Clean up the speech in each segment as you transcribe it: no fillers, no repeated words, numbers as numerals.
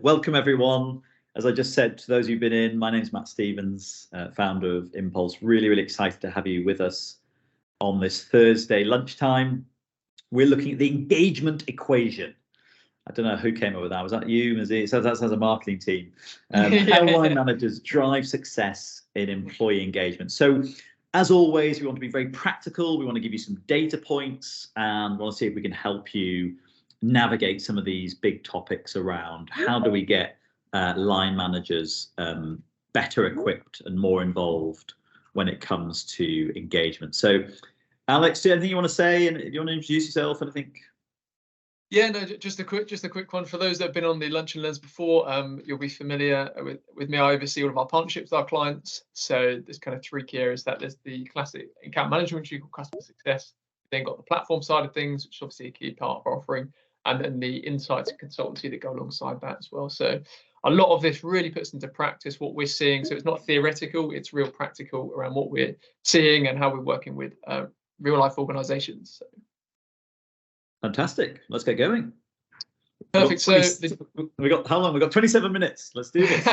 welcome everyone. As I just said to those who've been in, my name's Matt Stevens, founder of Impulse. Really excited to have you with us on this Thursday lunchtime. We're looking at the engagement equation. I don't know who came up with that. Was that you, Mazzy? So that's as a marketing team. How line managers drive success in employee engagement. So as always, we want to be very practical. We want to give you some data points and want to see if we can help you navigate some of these big topics around how do we get line managers better equipped and more involved when it comes to engagement. So Alex, do you have anything you want to say? And if you want to introduce yourself, anything? Yeah, no, just a quick one for those that have been on the Lunch and Learns before. You'll be familiar with me. I oversee all of our partnerships with our clients. So there's kind of three key areas. That there's the classic account management, which we call customer success. Then got the platform side of things, which is obviously a key part of our offering, and then the insights and consultancy that go alongside that as well. So a lot of this really puts into practice what we're seeing. So it's not theoretical; it's real practical around what we're seeing and how we're working with real life organisations. So. Fantastic. Let's get going. Perfect. So we got how long? We got 27 minutes. Let's do this.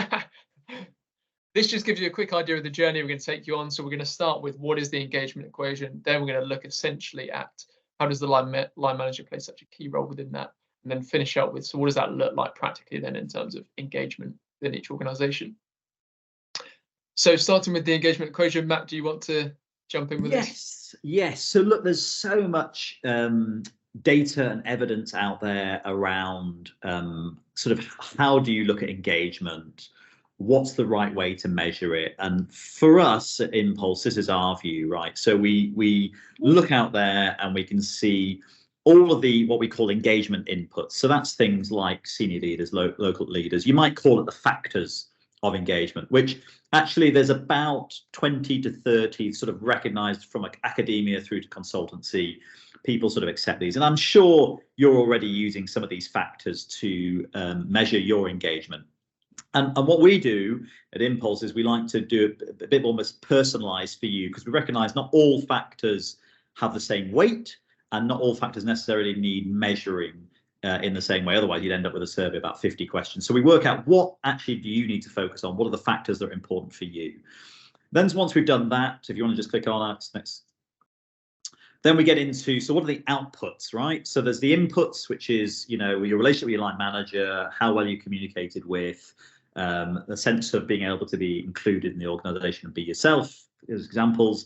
This just gives you a quick idea of the journey we're going to take you on. So we're going to start with what is the engagement equation. Then we're going to look essentially at how does the line manager play such a key role within that, and then finish up with so what does that look like practically then in terms of engagement within each organisation. So starting with the engagement equation, Matt, do you want to jump in with this? Yes. So look, there's so much data and evidence out there around sort of how do you look at engagement, what's the right way to measure it, and for us at Impulse, this is our view, right? So we look out there and we can see all of the what we call engagement inputs. So that's things like senior leaders, local leaders. You might call it the factors of engagement, which actually there's about 20 to 30 sort of recognized from academia through to consultancy. People sort of accept these, and I'm sure you're already using some of these factors to measure your engagement. And what we do at Impulse is we like to do a bit almost personalized for you, because we recognize not all factors have the same weight and not all factors necessarily need measuring in the same way. Otherwise, you'd end up with a survey about 50 questions. So we work out what actually do you need to focus on? What are the factors that are important for you? Then once we've done that, if you want to just click on that next. Then we get into, so what are the outputs, right? So there's the inputs, which is, you know, your relationship with your line manager, how well you communicated with, the sense of being able to be included in the organization and be yourself, as examples.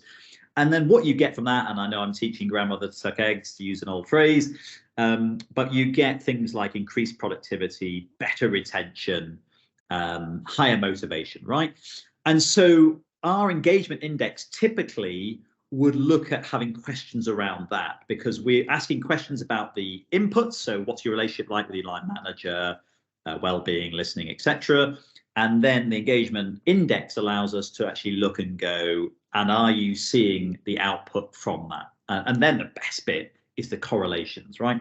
And then what you get from that, and I know I'm teaching grandmother to suck eggs, to use an old phrase, but you get things like increased productivity, better retention, higher motivation, right? And so our engagement index typically would look at having questions around that, because we're asking questions about the inputs. So what's your relationship like with your line manager, well-being, listening, etc. And then the engagement index allows us to actually look and go, and are you seeing the output from that? And then the best bit is the correlations, right?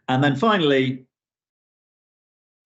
And then finally,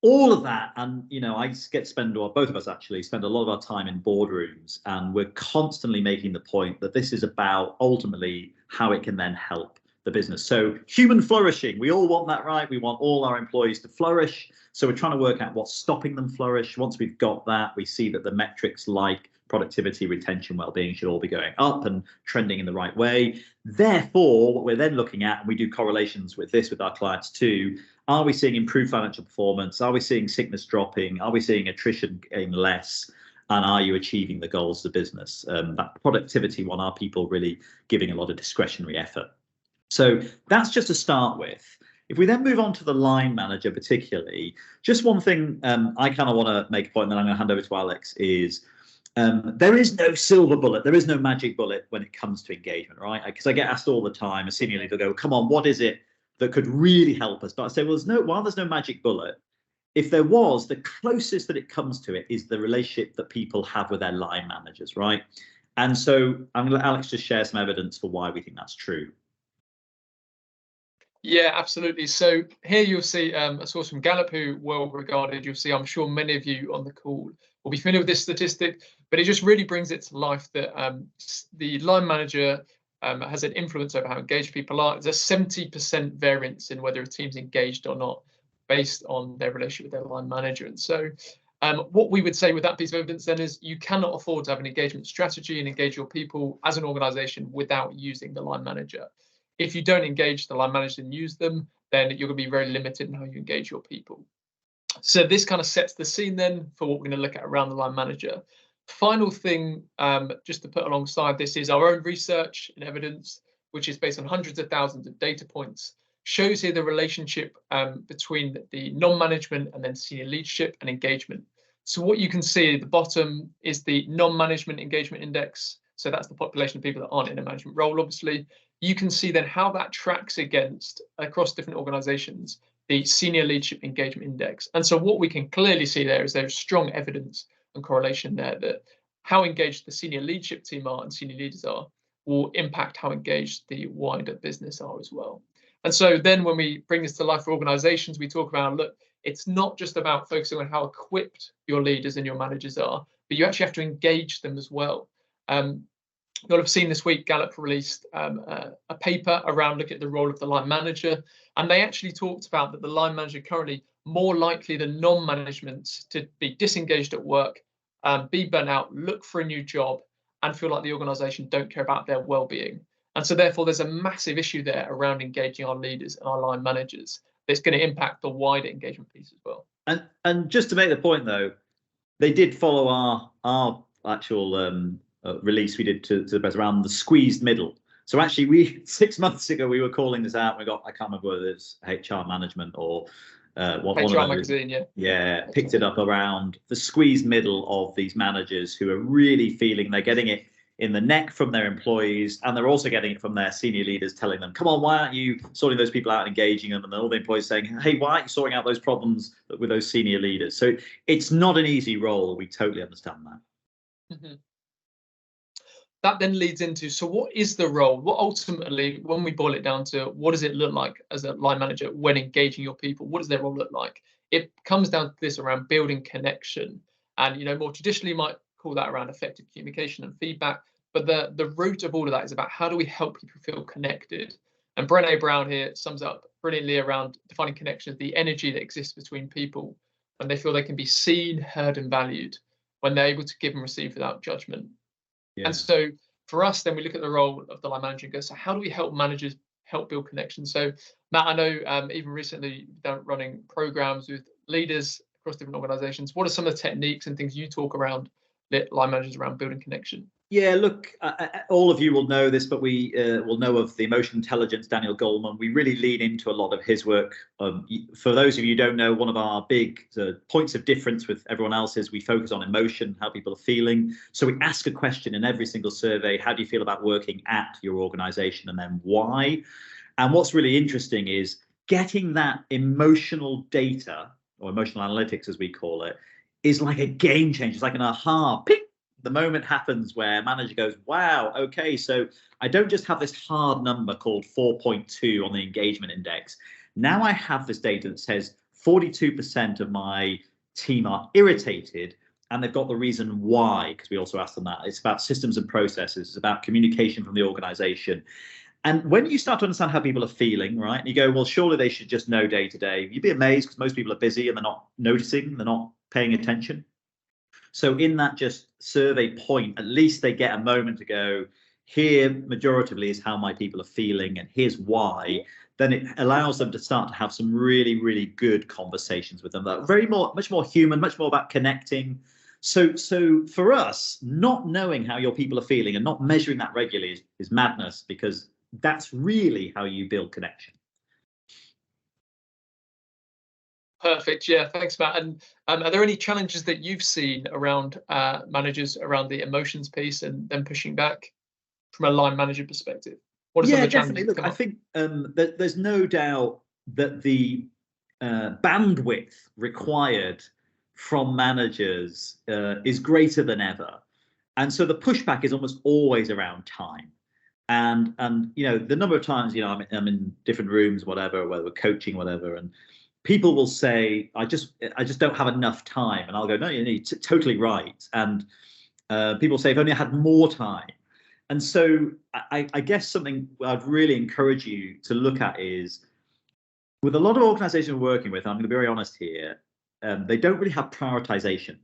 all of that, and you know, I get to spend, or both of us actually spend a lot of our time in boardrooms, and we're constantly making the point that this is about ultimately how it can then help the business. So human flourishing, we all want that, right? We want all our employees to flourish. So we're trying to work out what's stopping them flourish. Once we've got that, we see that the metrics like productivity, retention, well-being should all be going up and trending in the right way. Therefore, what we're then looking at, and we do correlations with this with our clients too, are we seeing improved financial performance? Are we seeing sickness dropping? Are we seeing attrition getting less? And are you achieving the goals of the business? That productivity one, are people really giving a lot of discretionary effort? So that's just to start with. If we then move on to the line manager particularly, just one thing I kind of want to make a point, and then I'm going to hand over to Alex, is there is no silver bullet. There is no magic bullet when it comes to engagement, right? Because I get asked all the time, a senior leader go, come on, what is it that could really help us? But I say, well, while there's no magic bullet, if there was, the closest that it comes to it is the relationship that people have with their line managers, right? And so I'm going to let Alex just share some evidence for why we think that's true. Yeah, absolutely. So here you'll see a source from Gallup, who well regarded. You'll see, I'm sure many of you on the call will be familiar with this statistic, but it just really brings it to life that the line manager has an influence over how engaged people are. There's a 70% variance in whether a team's engaged or not based on their relationship with their line manager. And so what we would say with that piece of evidence then is you cannot afford to have an engagement strategy and engage your people as an organization without using the line manager. If you don't engage the line manager and use them, then you're going to be very limited in how you engage your people. So this kind of sets the scene then for what we're going to look at around the line manager. Final thing, just to put alongside this, is our own research and evidence, which is based on hundreds of thousands of data points, shows here the relationship between the non-management and then senior leadership and engagement. So what you can see at the bottom is the non-management engagement index. So that's the population of people that aren't in a management role, obviously. You can see then how that tracks against, across different organizations, the senior leadership engagement index. And so what we can clearly see there is there's strong evidence and correlation there that how engaged the senior leadership team are and senior leaders are will impact how engaged the wider business are as well. And so then when we bring this to life for organizations, we talk about, look, it's not just about focusing on how equipped your leaders and your managers are, but you actually have to engage them as well. You'll have seen this week Gallup released a paper around looking at the role of the line manager, and they actually talked about that the line manager currently more likely than non-management to be disengaged at work, be burnt out, look for a new job, and feel like the organisation don't care about their well-being. And so therefore there's a massive issue there around engaging our leaders and our line managers that's going to impact the wider engagement piece as well. And just to make the point though, they did follow our actual release we did to the press around the squeezed middle. So actually, we 6 months ago we were calling this out. We got, I can't remember whether it's HR Management or HR Magazine, picked it up around the squeezed middle of these managers who are really feeling they're getting it in the neck from their employees, and they're also getting it from their senior leaders telling them, come on, why aren't you sorting those people out and engaging them? And then all the employees saying, hey, why aren't you sorting out those problems with those senior leaders? So it's not an easy role. We totally understand that. Mm-hmm. That then leads into, so what is the role? What ultimately, when we boil it down to, what does it look like as a line manager when engaging your people? What does their role look like? It comes down to this around building connection. And, more traditionally, you might call that around effective communication and feedback. But the root of all of that is about how do we help people feel connected? And Brené Brown here sums up brilliantly around defining connection as the energy that exists between people when they feel they can be seen, heard, and valued, when they're able to give and receive without judgment. Yeah. And so for us, then we look at the role of the line manager and go, so how do we help managers help build connections? So Matt, I know even recently running programs with leaders across different organizations. What are some of the techniques and things you talk around line managers around building connection? Yeah, look, all of you will know this, but we will know of the emotional intelligence, Daniel Goleman. We really lean into a lot of his work. For those of you who don't know, one of our big points of difference with everyone else is we focus on emotion, how people are feeling. So we ask a question in every single survey, how do you feel about working at your organization, and then why? And what's really interesting is getting that emotional data, or emotional analytics as we call it, is like a game changer. It's like an aha, ping. The moment happens where a manager goes, wow, okay, so I don't just have this hard number called 4.2 on the engagement index. Now I have this data that says 42% of my team are irritated, and they've got the reason why, because we also asked them that. It's about systems and processes. It's about communication from the organization. And when you start to understand how people are feeling, right, and you go, well, surely they should just know day to day. You'd be amazed because most people are busy and they're not noticing, they're not paying attention. So in that just survey point, at least they get a moment to go, here majoritively is how my people are feeling and here's why. Then it allows them to start to have some really, really good conversations with them that are much more human, much more about connecting. So for us, not knowing how your people are feeling and not measuring that regularly is madness, because that's really how you build connection. Perfect. Yeah, thanks, Matt. And are there any challenges that you've seen around managers around the emotions piece and then pushing back from a line manager perspective? What are some of the challenges? Look, I think there's no doubt that the bandwidth required from managers is greater than ever, and so the pushback is almost always around time. And the number of times I'm in different rooms, whether we're coaching, whatever, and people will say, I just don't have enough time. And I'll go, no, you're totally right. And people say, if only I had more time. And so I guess something I'd really encourage you to look at is With a lot of organizations we're working with, I'm going to be very honest here, they don't really have prioritization.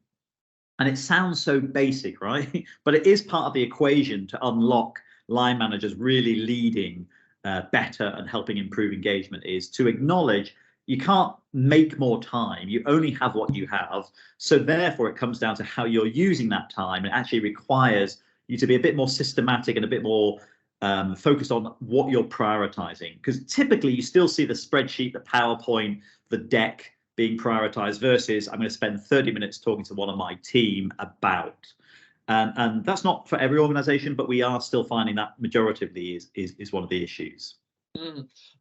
And it sounds so basic, right? But it is part of the equation to unlock line managers really leading better and helping improve engagement, is to acknowledge you can't make more time. You only have what you have. So therefore, it comes down to how you're using that time. It actually requires you to be a bit more systematic and a bit more focused on what you're prioritizing. Because typically you still see the spreadsheet, the PowerPoint, the deck being prioritized versus I'm going to spend 30 minutes talking to one of my team about. And that's not for every organization, but we are still finding that majoritively is one of the issues.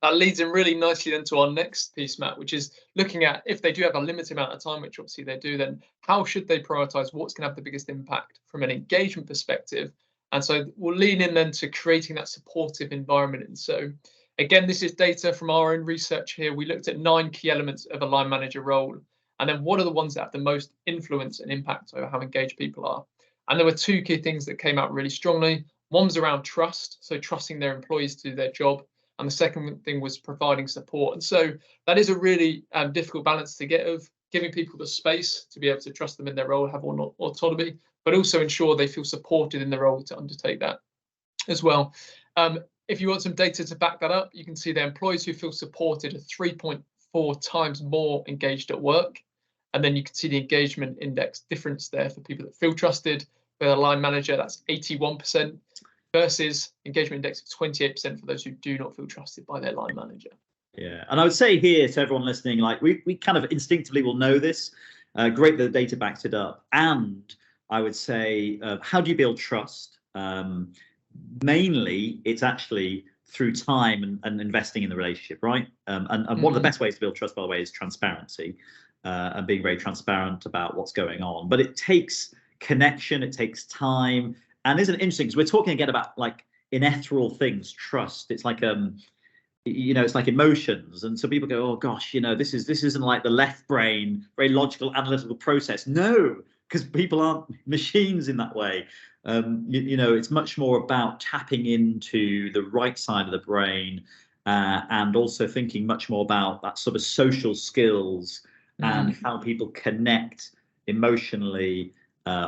That leads in really nicely then to our next piece, Matt, which is looking at, if they do have a limited amount of time, which obviously they do, then how should they prioritize what's going to have the biggest impact from an engagement perspective? And so we'll lean in then to creating that supportive environment. And so again, this is data from our own research here. We looked at 9 key elements of a line manager role, and then what are the ones that have the most influence and impact over how engaged people are. And there were 2 key things that came out really strongly. One was around trust, so trusting their employees to do their job. And the second thing was providing support. And so that is a really difficult balance to get, of giving people the space to be able to trust them in their role, have autonomy, but also ensure they feel supported in their role to undertake that as well. If you want some data to back that up, you can see the employees who feel supported are 3.4 times more engaged at work. And then you can see the engagement index difference there for people that feel trusted. For a line manager, that's 81%. Versus engagement index of 28% for those who do not feel trusted by their line manager. Yeah, and I would say here to everyone listening, like we kind of instinctively will know this. Great that the data backs it up. And I would say, how do you build trust? Mainly, it's actually through time and investing in the relationship, right? And one of the best ways to build trust, by the way, is transparency and being very transparent about what's going on. But it takes connection, it takes time. And isn't it interesting, because we're talking again about like inethereal things, trust. It's like it's like emotions, and so people go, oh gosh, this isn't like the left brain, very logical, analytical process. No, because people aren't machines in that way. It's much more about tapping into the right side of the brain, and also thinking much more about that sort of social skills and how people connect emotionally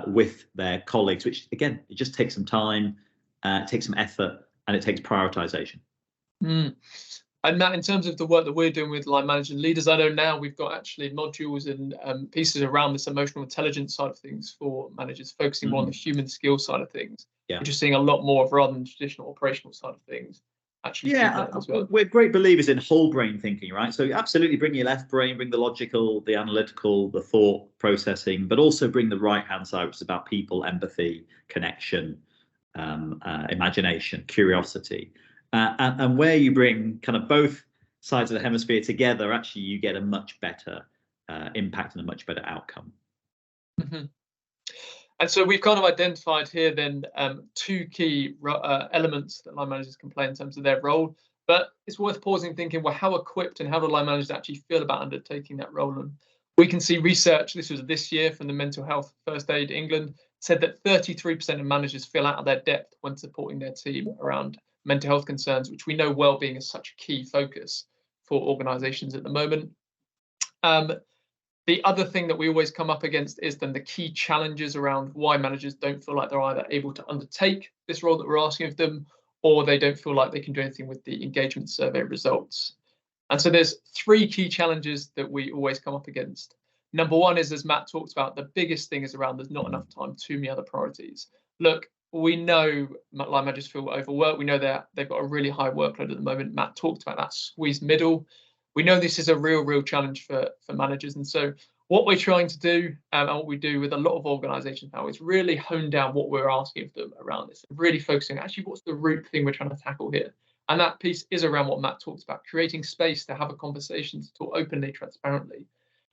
with their colleagues, which again, it just takes some time, it takes some effort, and it takes prioritization. And Matt, in terms of the work that we're doing with line managers and leaders, I know now we've got actually modules and pieces around this emotional intelligence side of things for managers, focusing more on the human skill side of things. Yeah. Which is seeing a lot more of, rather than the traditional operational side of things. Actually, as well. We're great believers in whole brain thinking, right? So absolutely bring your left brain, bring the logical, the analytical, the thought processing, but also bring the right hand side, which is about people, empathy, connection, imagination, curiosity. And where you bring kind of both sides of the hemisphere together, actually you get a much better impact and a much better outcome. And so we've kind of identified here then 2 key elements that line managers can play in terms of their role. But it's worth pausing and thinking, well, how equipped and how do line managers actually feel about undertaking that role? And we can see research, this was this year from the Mental Health First Aid England, said that 33% of managers feel out of their depth when supporting their team around mental health concerns, which we know well-being is such a key focus for organisations at the moment. The other thing that we always come up against is then the key challenges around why managers don't feel like they're either able to undertake this role that we're asking of them, or they don't feel like they can do anything with the engagement survey results. And so there's 3 key challenges that we always come up against. Number one is, as Matt talked about, the biggest thing is around there's not enough time, too many other priorities. Look, we know line managers feel overworked. We know that they've got a really high workload at the moment. Matt talked about that squeezed middle. We know this is a real challenge for managers. And so what we're trying to do, and what we do with a lot of organizations now, is really hone down what we're asking of them around this, and really focusing actually what's the root thing we're trying to tackle here. And that piece is around what Matt talked about, creating space to have a conversation, to talk openly, transparently.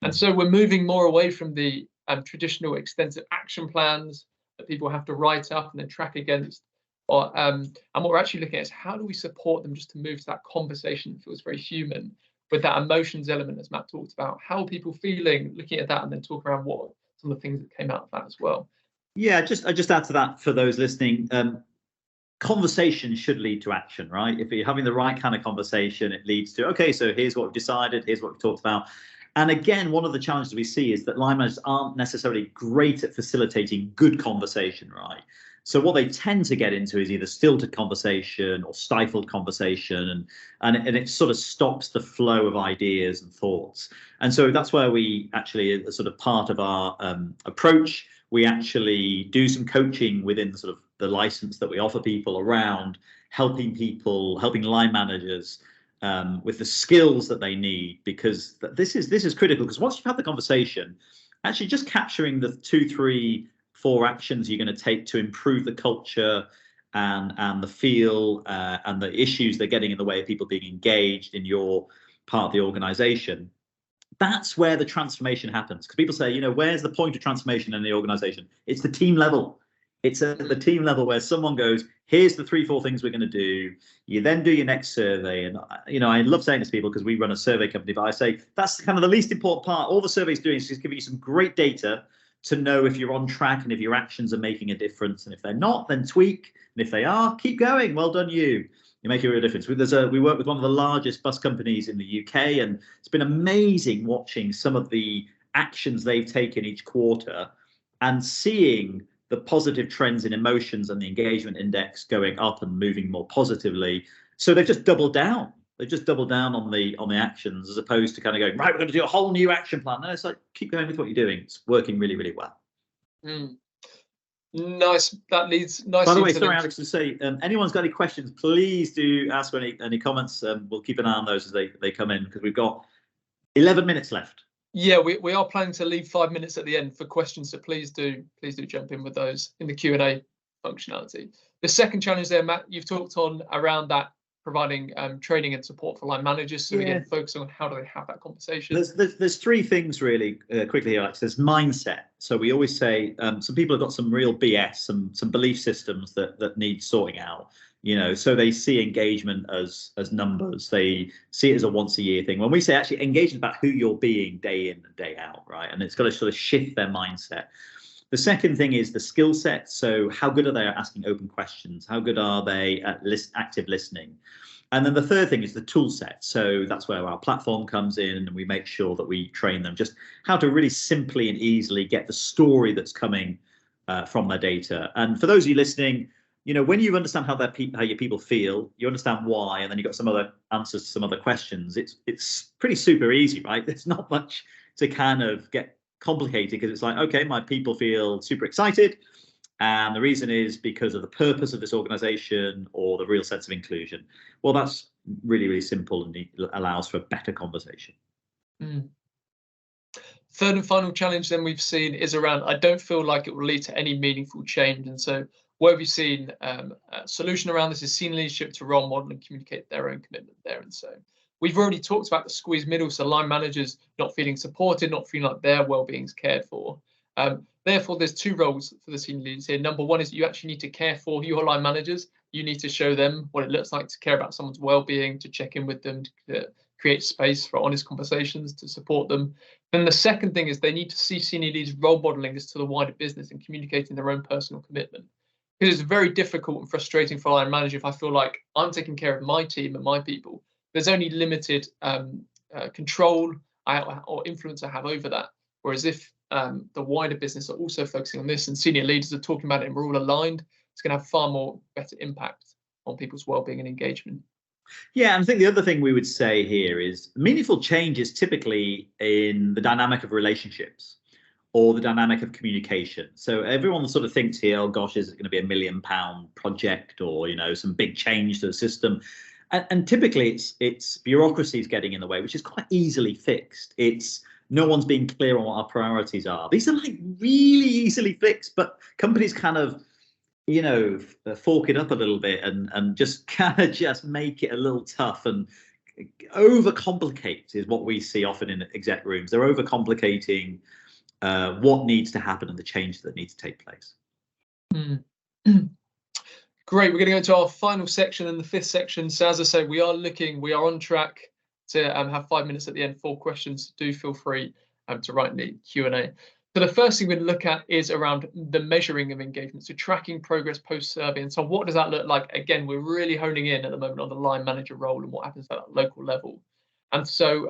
And so we're moving more away from the traditional extensive action plans that people have to write up and then track against. And what we're actually looking at is how do we support them just to move to that conversation that feels very human, with that emotions element, as Matt talked about. How are people feeling, looking at that, and then talk around what some of the things that came out of that as well. Yeah, I just add to that for those listening. conversation should lead to action, right? If you're having the right kind of conversation, it leads to, okay, so here's what we've decided, here's what we've talked about. And again, one of the challenges we see is that line managers aren't necessarily great at facilitating good conversation, right? So what they tend to get into is either stilted conversation or stifled conversation, and it sort of stops the flow of ideas and thoughts. And so that's where we actually, as sort of part of our approach, we actually do some coaching within sort of the license that we offer people around helping line managers with the skills that they need, because this is critical. Because once you've had the conversation, actually just capturing the 2, 3, 4 actions you're going to take to improve the culture and the feel and the issues they're getting in the way of people being engaged in your part of the organization. That's where the transformation happens. Because people say, you know, where's the point of transformation in the organization? It's the team level. It's at the team level where someone goes, here's the 3, 4 things we're going to do. You then do your next survey. And, you know, I love saying this to people because we run a survey company, but I say that's kind of the least important part. All the survey's doing is just giving you some great data to know if you're on track and if your actions are making a difference. And if they're not, then tweak. And if they are, keep going. Well done, you. You make a real difference. We work with one of the largest bus companies in the UK, and it's been amazing watching some of the actions they've taken each quarter and seeing the positive trends in emotions and the engagement index going up and moving more positively. So they've just doubled down. They've just doubled down on the actions, as opposed to kind of going, right, we're going to do a whole new action plan. No, it's like, keep going with what you're doing. It's working really, really well. Nice. That leads nicely. By the way, sorry, Alex, to say, anyone's got any questions, please do ask any comments. We'll keep an eye on those as they come in, because we've got 11 minutes left. Yeah, we are planning to leave 5 minutes at the end for questions, so please do jump in with those in the Q&A functionality. The second challenge there, Matt, you've talked on around that, providing training and support for line managers. So again, focusing on how do they have that conversation. There's 3 things really quickly here, Alex. There's mindset. So we always say some people have got some real BS, some belief systems that need sorting out. You know, so they see engagement as numbers. They see it as a once a year thing. When we say actually engagement about who you're being day in and day out, right? And it's got to sort of shift their mindset. The second thing is the skill set. So how good are they at asking open questions? How good are they at active listening? And then the third thing is the tool set. So that's where our platform comes in, and we make sure that we train them just how to really simply and easily get the story that's coming from their data. And for those of you listening, you know, when you understand how your people feel, you understand why, and then you've got some other answers to some other questions. It's pretty super easy, right? There's not much to kind of get complicated, because it's like, okay, my people feel super excited, and the reason is because of the purpose of this organization or the real sense of inclusion. Well, that's really, really simple, and it allows for a better conversation. Third and final challenge then we've seen is around, I don't feel like it will lead to any meaningful change. And so what have you seen? A solution around this is senior leadership to role model and communicate their own commitment there. And so we've already talked about the squeeze middle, so line managers not feeling supported, not feeling like their well-being is cared for. Therefore, there's 2 roles for the senior leaders here. Number 1 is you actually need to care for your line managers. You need to show them what it looks like to care about someone's well-being, to check in with them, to create space for honest conversations, to support them. Then the second thing is they need to see senior leaders role modeling this to the wider business and communicating their own personal commitment. Because it's very difficult and frustrating for a line manager if I feel like I'm taking care of my team and my people. There's only limited control or influence I have over that. Whereas if the wider business are also focusing on this and senior leaders are talking about it and we're all aligned, it's going to have far more better impact on people's well-being and engagement. Yeah, and I think the other thing we would say here is meaningful change is typically in the dynamic of relationships or the dynamic of communication. So everyone sort of thinks here, oh gosh, is it going to be £1 million project, or, you know, some big change to the system? And typically it's bureaucracies getting in the way, which is quite easily fixed. It's no one's being clear on what our priorities are. These are like really easily fixed, but companies kind of, you know, fork it up a little bit and just kind of just make it a little tough and overcomplicate is what we see often in exec rooms. They're overcomplicating what needs to happen and the change that needs to take place. Great. We're going to go to our final section and the 5th section. So as I say, we are on track to have 5 minutes at the end for questions. Do feel free to write in the Q&A. So the first thing we look at is around the measuring of engagement, so tracking progress post-survey. And so what does that look like? Again, we're really honing in at the moment on the line manager role and what happens at that local level. And so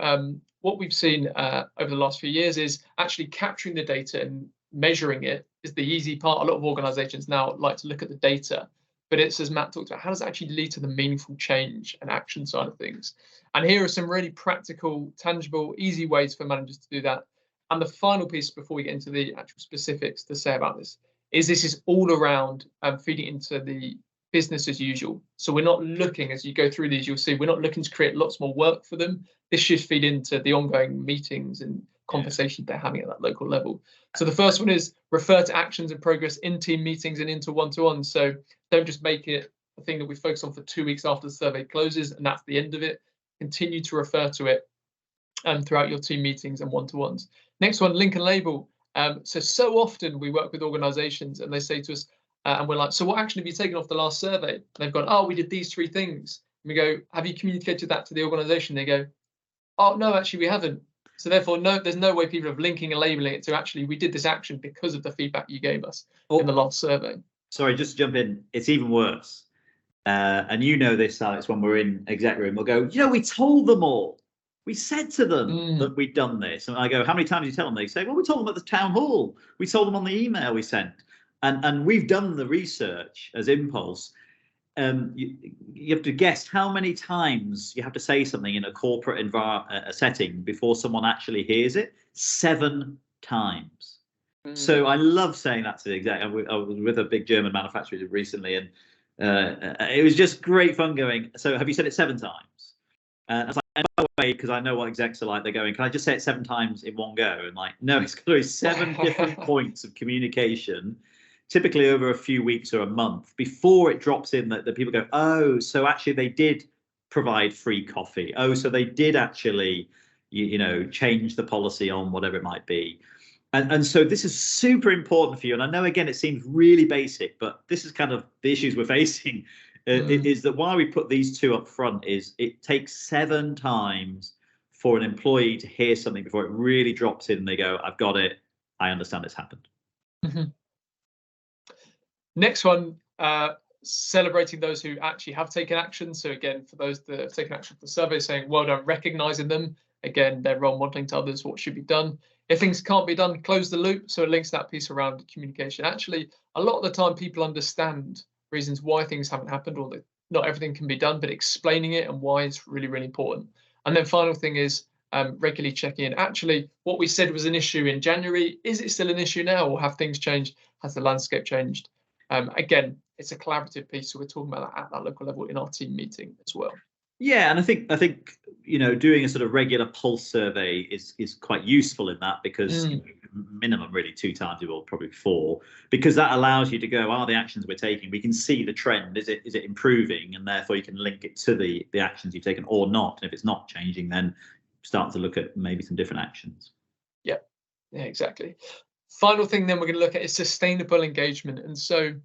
what we've seen over the last few years is actually capturing the data and measuring it is the easy part. A lot of organizations now like to look at the data, but it's, as Matt talked about, how does it actually lead to the meaningful change and action side of things? And here are some really practical, tangible, easy ways for managers to do that. And the final piece before we get into the actual specifics to say about this is all around feeding into the business as usual. So we're not looking, as you go through these, you'll see we're not looking to create lots more work for them. This should feed into the ongoing meetings and conversations they're having at that local level. So the first one is refer to actions and progress in team meetings and into one-to-one. So don't just make it a thing that we focus on for 2 weeks after the survey closes and that's the end of it. Continue to refer to it throughout your team meetings and one-to-ones. Next one, link and label. So often we work with organizations and they say to us, and we're like, so what action have you taken off the last survey? And they've gone, oh, we did these 3 things. And we go, have you communicated that to the organization? They go, oh, no, actually, we haven't. So therefore, no, there's no way people are linking and labeling it to actually, we did this action because of the feedback you gave us in the last survey. Sorry, just to jump in. It's even worse. And you know this, Alex, when we're in exec room, we'll go, we told them all. We said to them that we'd done this. And I go, how many times do you tell them? They say, well, we told them at the town hall. We told them on the email we sent. And we've done the research as Impulse. You have to guess how many times you have to say something in a corporate setting before someone actually hears it. 7 times. So I love saying that to the exec. I was with a big German manufacturer recently, and it was just great fun going, so have you said it 7 times? And I was like, and by the way, because I know what execs are like, they're going, can I just say it 7 times in one go? And like, no, it's got to be 7 different points of communication, typically over a few weeks or a month, before it drops in that people go, oh, so actually they did provide free coffee. Oh, so they did actually, change the policy on whatever it might be. And so this is super important for you. And I know, again, it seems really basic, but this is kind of the issues we're facing. Is that why we put these 2 up front is it takes 7 times for an employee to hear something before it really drops in and they go, I've got it. I understand it's happened. Mm-hmm. Next one, celebrating those who actually have taken action. So again, for those that have taken action for the survey, saying well done, recognizing them. Again, they're role modeling to others what should be done. If things can't be done, close the loop. So it links that piece around communication. Actually, a lot of the time people understand reasons why things haven't happened, or that not everything can be done, but explaining it and why is really, really important. And then final thing is regularly checking in. Actually, what we said was an issue in January, is it still an issue now, or have things changed? Has the landscape changed? Again, it's a collaborative piece, so we're talking about that at that local level in our team meeting as well. Yeah, and I think doing a sort of regular pulse survey is quite useful in that, because minimum really 2 times, or probably 4, because that allows you to go, are the actions we're taking, we can see the trend, is it improving, and therefore you can link it to the actions you've taken or not. And if it's not changing, then start to look at maybe some different actions. Yeah, exactly. Final thing then we're going to look at is sustainable engagement. And so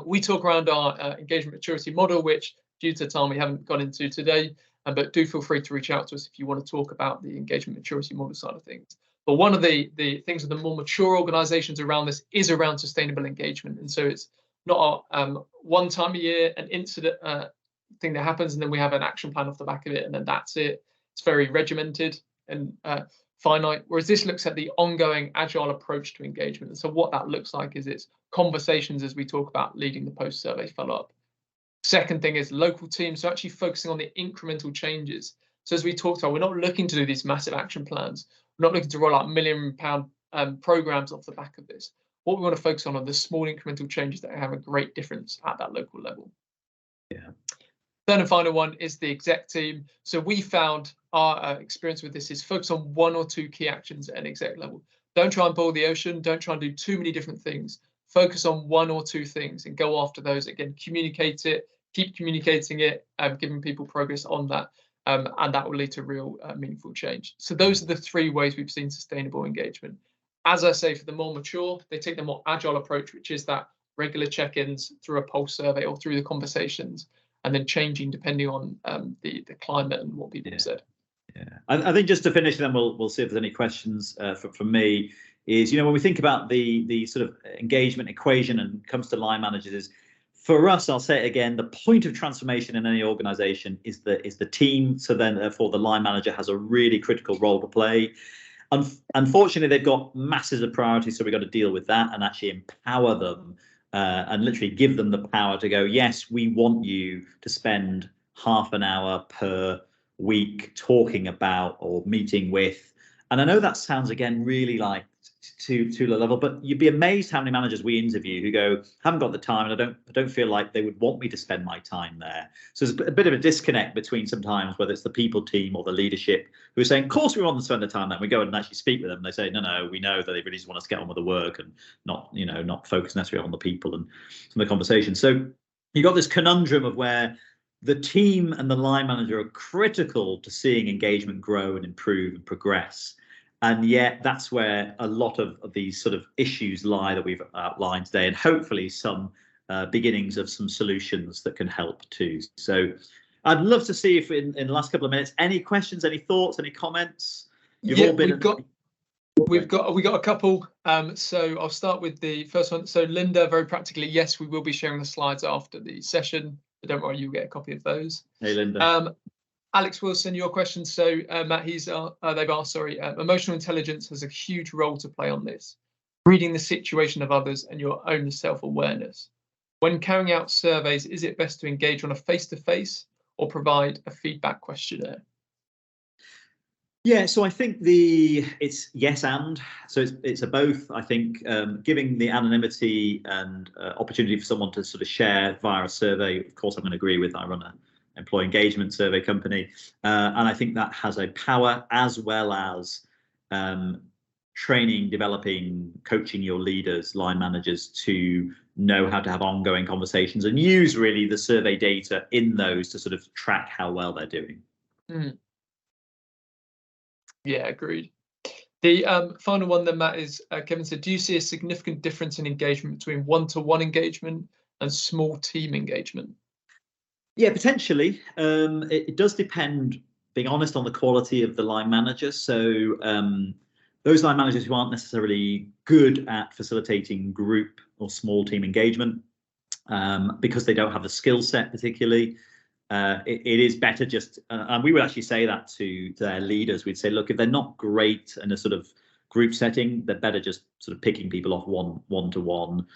we talk around our engagement maturity model, which due to time we haven't gone into today, but do feel free to reach out to us if you want to talk about the engagement maturity model side of things. But one of the things with the more mature organizations around this is around sustainable engagement. And so it's not a 1 time a year, an incident thing that happens, and then we have an action plan off the back of it, and then that's it. It's very regimented and finite, whereas this looks at the ongoing agile approach to engagement. And so what that looks like is it's conversations, as we talk about leading the post-survey follow-up. Second thing is local teams, so actually focusing on the incremental changes. So as we talked about, we're not looking to do these massive action plans. We're not looking to roll out £1 million programs off the back of this. What we want to focus on are the small incremental changes that have a great difference at that local level. Yeah. Third and final one is the exec team. So we found our experience with this is focus on 1 or 2 key actions at an exec level. Don't try and boil the ocean. Don't try and do too many different things. Focus on 1 or 2 things and go after those. Again, communicate it, keep communicating it, giving people progress on that, and that will lead to real meaningful change. So those are the 3 ways we've seen sustainable engagement. As I say, for the more mature, they take the more agile approach, which is that regular check-ins through a pulse survey or through the conversations, and then changing depending on the climate and what people have said. Yeah, I think just to finish, then we'll see if there's any questions from me. is, when we think about the sort of engagement equation and comes to line managers, is for us, I'll say it again, the point of transformation in any organization is the team. So then therefore the line manager has a really critical role to play. Unfortunately, they've got masses of priorities, so we've got to deal with that and actually empower them and literally give them the power to go, yes, we want you to spend half an hour per week talking about or meeting with. And I know that sounds, again, really like too low level, but you'd be amazed how many managers we interview who go, haven't got the time, and I don't feel like they would want me to spend my time there. So there's a bit of a disconnect between sometimes whether it's the people team or the leadership who are saying, of course we want them to spend the time there. We go and actually speak with them, and they say, no, we know that they really just want us to get on with the work and not focus necessarily on the people and the conversation. So you got this conundrum of where the team and the line manager are critical to seeing engagement grow and improve and progress. And yet that's where a lot of these sort of issues lie that we've outlined today, and hopefully some beginnings of some solutions that can help too. So I'd love to see if in the last couple of minutes, any questions, any thoughts, any comments? We've got a couple. So I'll start with the first one. So Linda, very practically, yes, we will be sharing the slides after the session, but don't worry, you'll get a copy of those. Hey, Linda. Alex Wilson, your question. So Matt, they've asked, emotional intelligence has a huge role to play on this. Reading the situation of others and your own self-awareness. When carrying out surveys, is it best to engage on a face-to-face or provide a feedback questionnaire? Yeah, so I think it's yes and. So it's a both. I think giving the anonymity and opportunity for someone to sort of share via a survey. Of course, I'm going to agree with. I run a employee engagement survey company, and I think that has a power, as well as training, developing, coaching your leaders, line managers, to know how to have ongoing conversations and use really the survey data in those to sort of track how well they're doing. Yeah, agreed. The final one then, Matt, is Kevin said, do you see a significant difference in engagement between one-to-one engagement and small team engagement? Yeah, potentially. It does depend, being honest, on the quality of the line manager. So those line managers who aren't necessarily good at facilitating group or small team engagement, because they don't have the skill set particularly, it is better just, and we would actually say that to their leaders. We'd say, look, if they're not great in a sort of group setting, they're better just sort of picking people off one-to-one.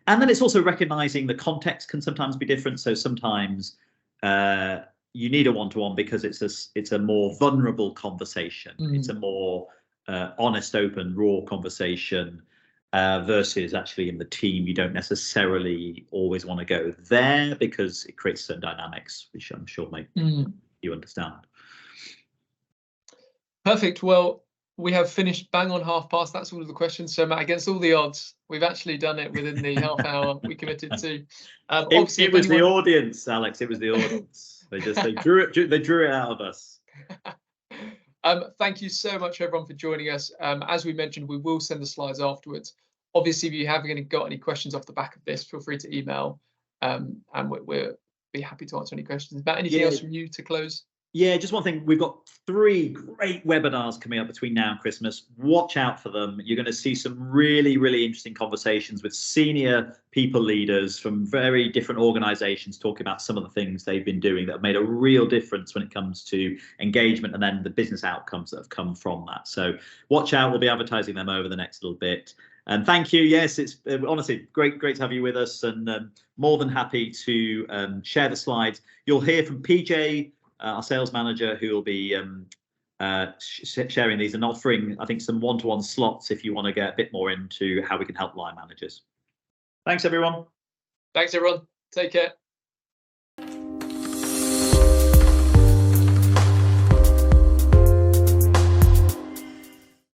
And then it's also recognizing the context can sometimes be different. So sometimes you need a one-to-one because it's a more vulnerable conversation. It's a more honest, open, raw conversation versus actually in the team. You don't necessarily always want to go there because it creates certain dynamics, which I'm sure you understand. Perfect. Well, we have finished bang on past. That's all of the questions. So Matt, against all the odds, we've actually done it within the half hour we committed to. It was the audience, Alex. It was the audience. They drew it out of us. Thank you so much, everyone, for joining us. As we mentioned, we will send the slides afterwards. Obviously, if you haven't got any questions off the back of this, feel free to email, and we'll be happy to answer any questions. Matt, anything else from you to close? Yeah, just one thing. We've got 3 great webinars coming up between now and Christmas. Watch out for them. You're going to see some really, really interesting conversations with senior people leaders from very different organizations talking about some of the things they've been doing that have made a real difference when it comes to engagement and then the business outcomes that have come from that. So watch out. We'll be advertising them over the next little bit. And thank you. Yes, it's honestly great to have you with us, and more than happy to share the slides. You'll hear from PJ, our sales manager, who will be sharing these and offering, I think, some one-to-one slots if you want to get a bit more into how we can help line managers. Thanks, everyone. Thanks, everyone. Take care.